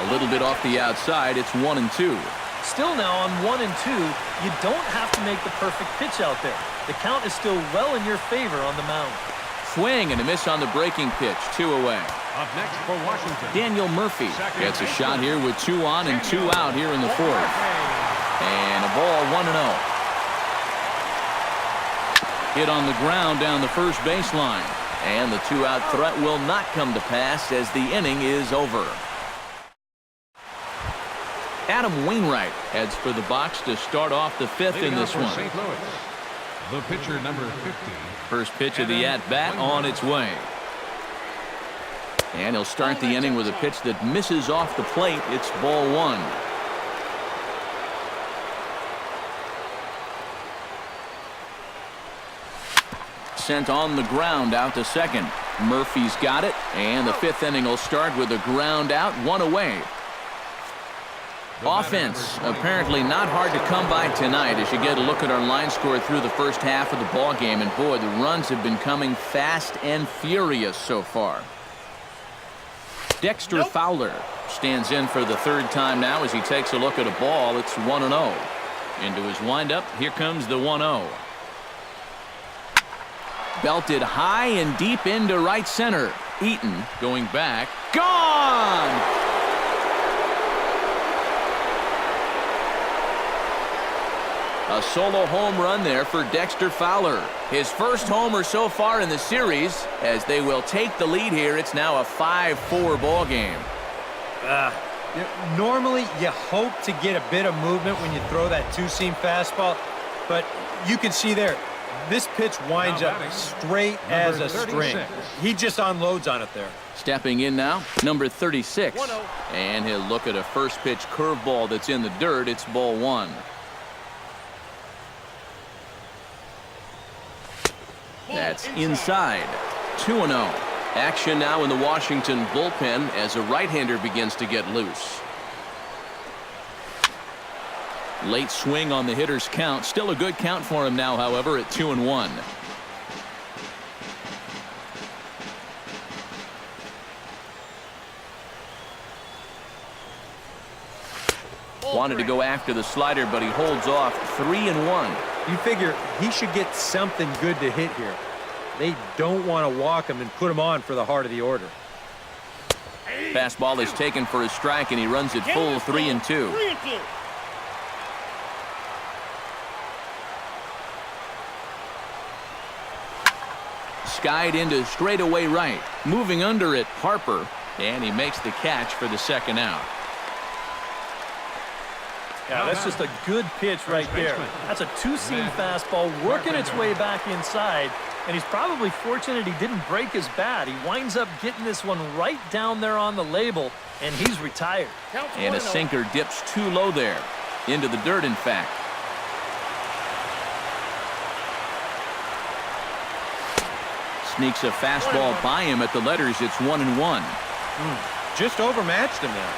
A little bit off the outside. It's 1-2. Still now on 1-2, you don't have to make the perfect pitch out there. The count is still well in your favor on the mound. Swing and a miss on the breaking pitch. 2 away. Up next for Washington, Daniel Murphy gets a shot here with 2 on and 2 out here in the 4th. And a ball 1-0. Hit on the ground down the first baseline. And the 2-out threat will not come to pass as the inning is over. Adam Wainwright heads for the box to start off the 5th in this one. St. Louis, the pitcher number 50. First pitch of the at-bat on its way. And he'll start the inning with a pitch that misses off the plate. It's ball 1. Sent on the ground out to second. Murphy's got it, and the 5th inning will start with a ground out, 1 away. Offense apparently not hard to come by tonight as you get a look at our line score through the first half of the ball game, and boy, the runs have been coming fast and furious so far. Dexter Fowler stands in for the 3rd time now as he takes a look at a ball. It's 1-0. Into his windup, here comes the 1-0. Belted high and deep into right center. Eaton going back. Gone! A solo home run there for Dexter Fowler. His first homer so far in the series as they will take the lead here. It's now a 5-4 ball game. Normally, you hope to get a bit of movement when you throw that two-seam fastball, but you can see there, this pitch winds up straight as a string. He just unloads on it there. Stepping in now, number 36. And he'll look at a first pitch curveball that's in the dirt. It's ball 1. That's inside. 2-0. Action now in the Washington bullpen as a right-hander begins to get loose. Late swing on the hitter's count. Still a good count for him now, however, at 2-1. Wanted to go after the slider, but he holds off. 3-1. You figure he should get something good to hit here. They don't want to walk him and put him on for the heart of the order. Fastball is taken for a strike, and he runs it full. 3-2. Skied into straightaway right. Moving under it, Harper, and he makes the catch for the 2nd out. Yeah, that's just a good pitch right there. That's a two-seam fastball working its way back inside, and he's probably fortunate he didn't break his bat. He winds up getting this one right down there on the label, and he's retired. And a sinker dips too low there. Into the dirt, in fact. Sneaks a fastball by him at the letters. It's 1-1. Just overmatched him there.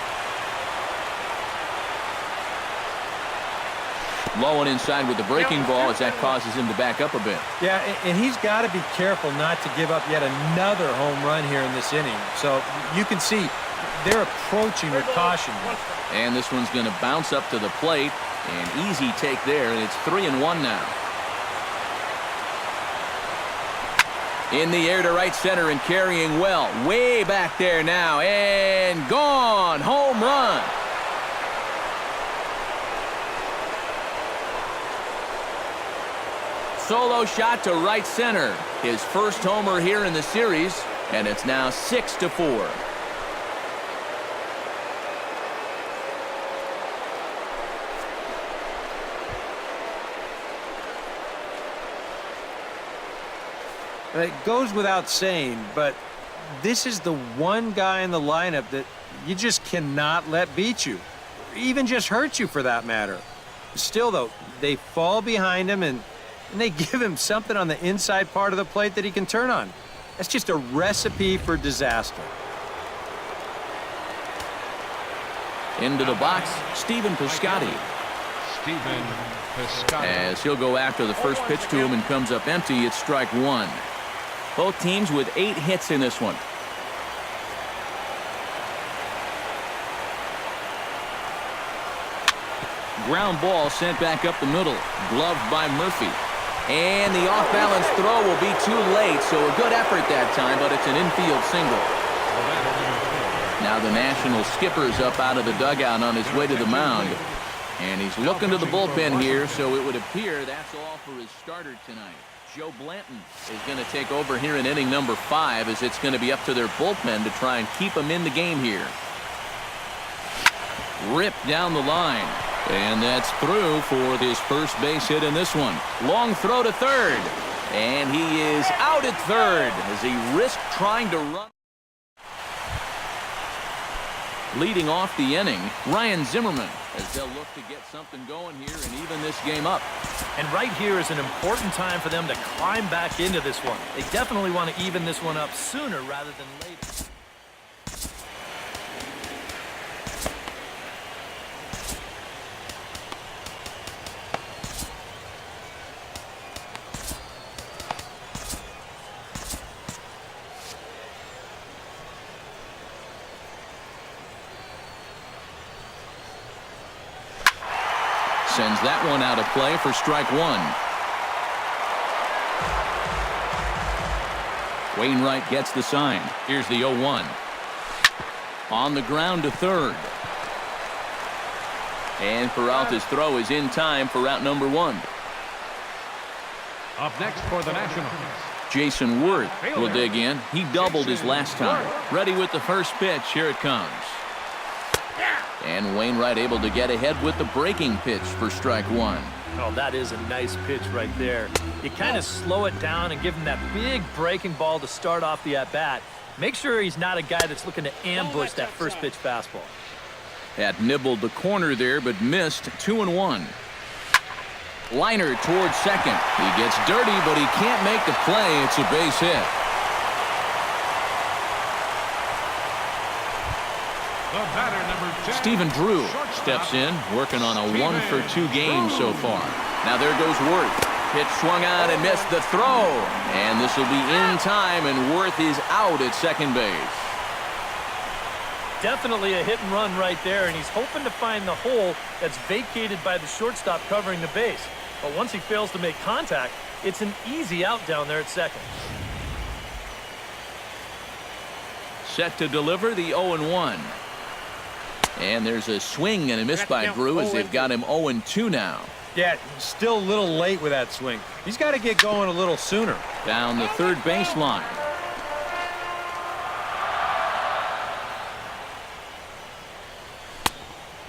Low and inside with the breaking ball as that causes him to back up a bit. Yeah, and he's got to be careful not to give up yet another home run here in this inning. So you can see they're approaching with caution. And this one's going to bounce up to the plate. An easy take there, and it's 3-1 now. In the air to right center and carrying well. Way back there now. And gone. Home run. Solo shot to right center. His first homer here in the series, and it's now 6-4. It goes without saying, but this is the one guy in the lineup that you just cannot let beat you, or even just hurt you for that matter. Still, though, they fall behind him and they give him something on the inside part of the plate that he can turn on. That's just a recipe for disaster. Into the box, Stephen Piscotty. As he'll go after the first pitch to him and comes up empty, it's strike 1. Both teams with 8 hits in this one. Ground ball sent back up the middle. Gloved by Murphy. And the off-balance throw will be too late, so a good effort that time, but it's an infield single. Now the National skipper's up out of the dugout on his way to the mound. And he's looking to the bullpen here, so it would appear that's all for his starter tonight. Joe Blanton is going to take over here in inning number 5, as it's going to be up to their bullpen to try and keep him in the game here. Ripped down the line. And that's through for his first base hit in this one. Long throw to third. And he is out at third as he risked trying to run. Leading off the inning, Ryan Zimmerman, as they'll look to get something going here and even this game up. And right here is an important time for them to climb back into this one. They definitely want to even this one up sooner rather than later. Sends that one out of play for strike one. Wainwright gets the sign. Here's the 0-1. On the ground to third. And Peralta's throw is in time for out number 1. Up next for the Nationals, Jason Worth will dig in. He doubled his last time. Ready with the first pitch. Here it comes. And Wainwright able to get ahead with the breaking pitch for strike one. Oh, that is a nice pitch right there. You kind of slow it down and give him that big breaking ball to start off the at-bat. Make sure he's not a guy that's looking to ambush that first pitch fastball. Had nibbled the corner there, but missed. 2-1. Liner towards second. He gets dirty, but he can't make the play. It's a base hit. the batter, number 10. Stephen Drew steps in, working on a 1-for-2 game so far. Now there goes Worth. Pitch swung on and missed the throw. And this will be in time, and Worth is out at second base. Definitely a hit and run right there, and he's hoping to find the hole that's vacated by the shortstop covering the base. But once he fails to make contact, it's an easy out down there at second. Set to deliver the 0-1. And there's a swing and a miss by Drew as they've got him 0-2 now. Yeah, still a little late with that swing. He's got to get going a little sooner. Down the third baseline.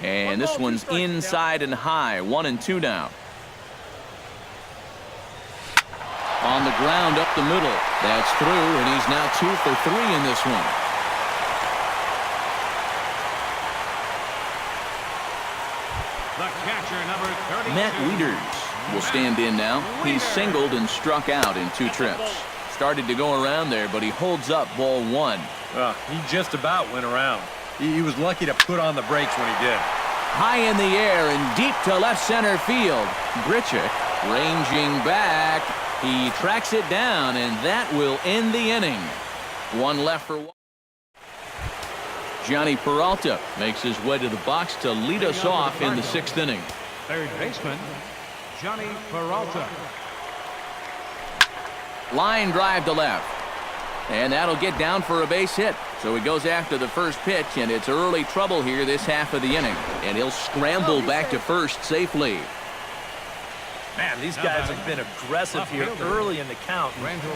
And this one's inside and high. 1-2 now. On the ground up the middle. That's through, and he's now 2 for 3 in this one. The catcher, number 32. Matt Wieters will stand in now. He's singled and struck out in 2 trips. Started to go around there, but he holds up ball 1. He just about went around. He was lucky to put on the brakes when he did. High in the air and deep to left center field. Grichuk ranging back. He tracks it down, and that will end the inning. 1 left for 1. Johnny Peralta makes his way to the box to lead us off in the 6th inning. Third baseman, Johnny Peralta. Line drive to left. And that'll get down for a base hit. So he goes after the first pitch, and it's early trouble here this half of the inning. And he'll scramble back to first safely. Man, these guys have been aggressive here early in the count.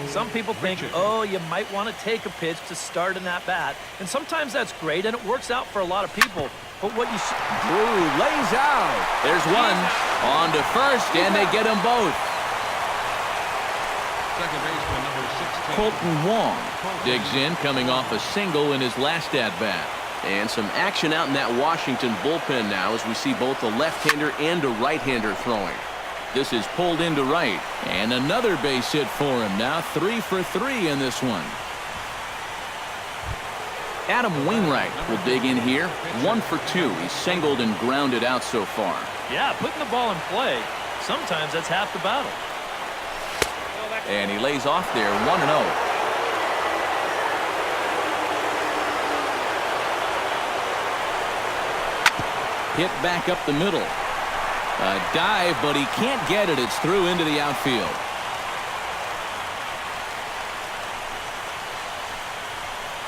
Some people think, oh, you might want to take a pitch to start in that bat. And sometimes that's great, and it works out for a lot of people. But what you Drew lays out. There's one. On to first, and they get them both. Second baseman, number 16. Colton Wong digs in, coming off a single in his last at-bat. And some action out in that Washington bullpen now as we see both a left-hander and a right-hander throwing. This is pulled into right. And another base hit for him now. 3 for 3 in this one. Adam Wainwright will dig in here. 1 for 2. He's singled and grounded out so far. Yeah, putting the ball in play, sometimes that's half the battle. And he lays off there. 1-0. Hit back up the middle. A dive, but he can't get it. It's through into the outfield.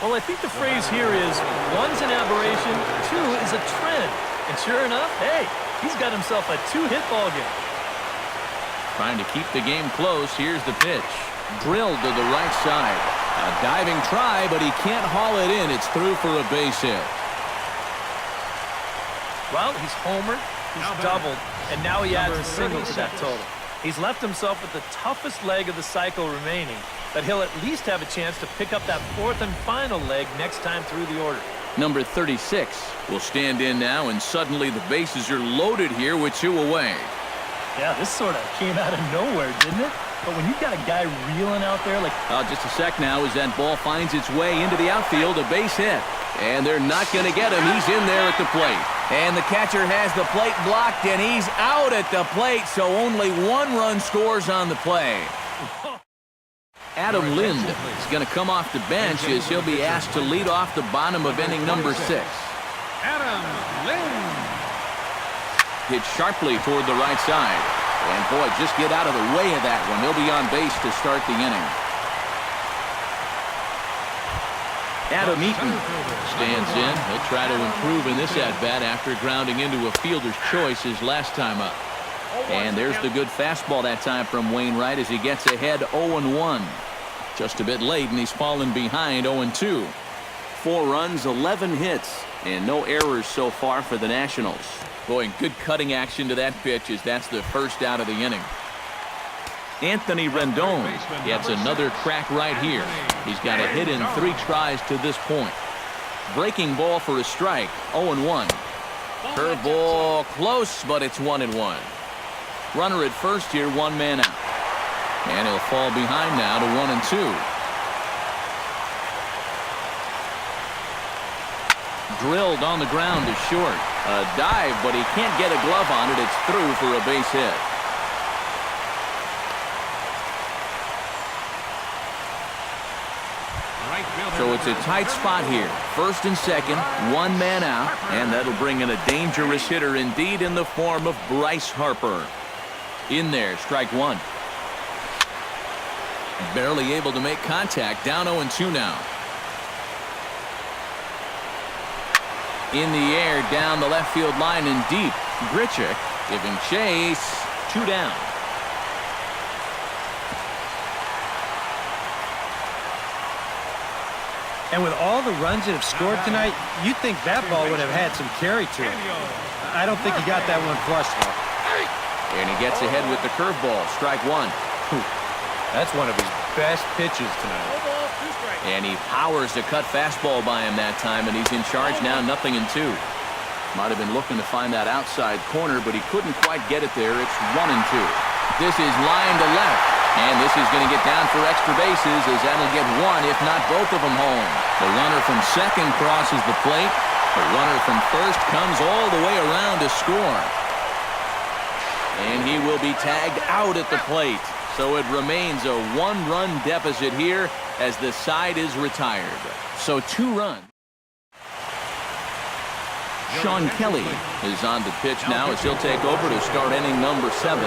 Well, I think the phrase here is, one's an aberration, two is a trend. And sure enough, hey, he's got himself a two-hit ball game. Trying to keep the game close. Here's the pitch. Drilled to the right side. A diving try, but he can't haul it in. It's through for a base hit. Well, he's homered, he's doubled, and now he adds a single to that total. He's left himself with the toughest leg of the cycle remaining, but he'll at least have a chance to pick up that fourth and final leg next time through the order. Number 36 will stand in now, and suddenly the bases are loaded here with two away. Yeah, this sort of came out of nowhere, didn't it? But when you've got a guy reeling out there like... Just a sec now as that ball finds its way into the outfield, a base hit. And they're not going to get him. He's in there at the plate. And the catcher has the plate blocked, and he's out at the plate, so only one run scores on the play. Adam Lind is going to come off the bench as he'll be asked to lead off the bottom of inning number 6. Adam Lind. Hit sharply toward the right side. And boy, just get out of the way of that one. He'll be on base to start the inning. Adam Eaton stands in. He'll try to improve in this at-bat after grounding into a fielder's choice his last time up. And there's the good fastball that time from Wainwright as he gets ahead 0-1. Just a bit late, and he's fallen behind 0-2. 4 runs, 11 hits, and no errors so far for the Nationals. Boy, good cutting action to that pitch as that's the first out of the inning. Anthony Rendon gets another crack right here. He's got a hit in 3 tries to this point. Breaking ball for a strike, 0-1. Curveball close, but it's 1-1. Runner at first here, 1 man out. And he'll fall behind now to 1-2. Drilled on the ground to short. A dive, but he can't get a glove on it. It's through for a base hit. So it's a tight spot here. First and second, 1 man out, and that'll bring in a dangerous hitter indeed in the form of Bryce Harper. In there, strike 1. Barely able to make contact, down 0-2 now. In the air, down the left field line and deep. Grichuk giving chase, 2 down. And with all the runs that have scored tonight, you'd think that ball would have had some carry to it. I don't think he got that one flush, though. And he gets ahead with the curveball, strike 1. That's one of his best pitches tonight. And he powers the cut fastball by him that time, and he's in charge now, 0-2. Might have been looking to find that outside corner, but he couldn't quite get it there. It's 1-2. This is line to left, and this is going to get down for extra bases as that'll get 1, if not both of them home. The runner from second crosses the plate. The runner from first comes all the way around to score. And he will be tagged out at the plate. So it remains a 1-run deficit here as the side is retired. So 2 runs. Sean Kelly is on the pitch now as he'll take over to start inning number 7.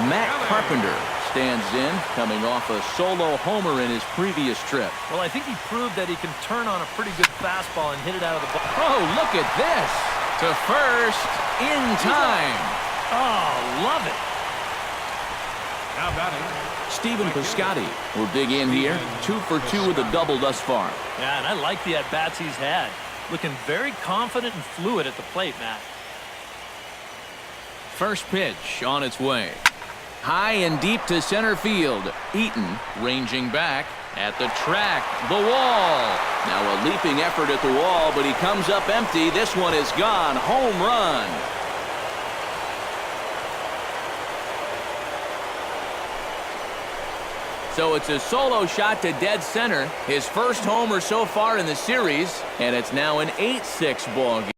Matt Carpenter stands in, coming off a solo homer in his previous trip. Well, I think he proved that he can turn on a pretty good fastball and hit it out of the ball. Oh, look at this! To first, in time. Oh, love it. Now batting. Stephen Piscotty will dig in here. 2 for 2 with a double thus far. Yeah, and I like the at-bats he's had. Looking very confident and fluid at the plate, Matt. First pitch on its way. High and deep to center field. Eaton ranging back at the track. The wall. Now a leaping effort at the wall, but he comes up empty. This one is gone. Home run. So it's a solo shot to dead center. His first homer so far in the series, and it's now an 8-6 ball game.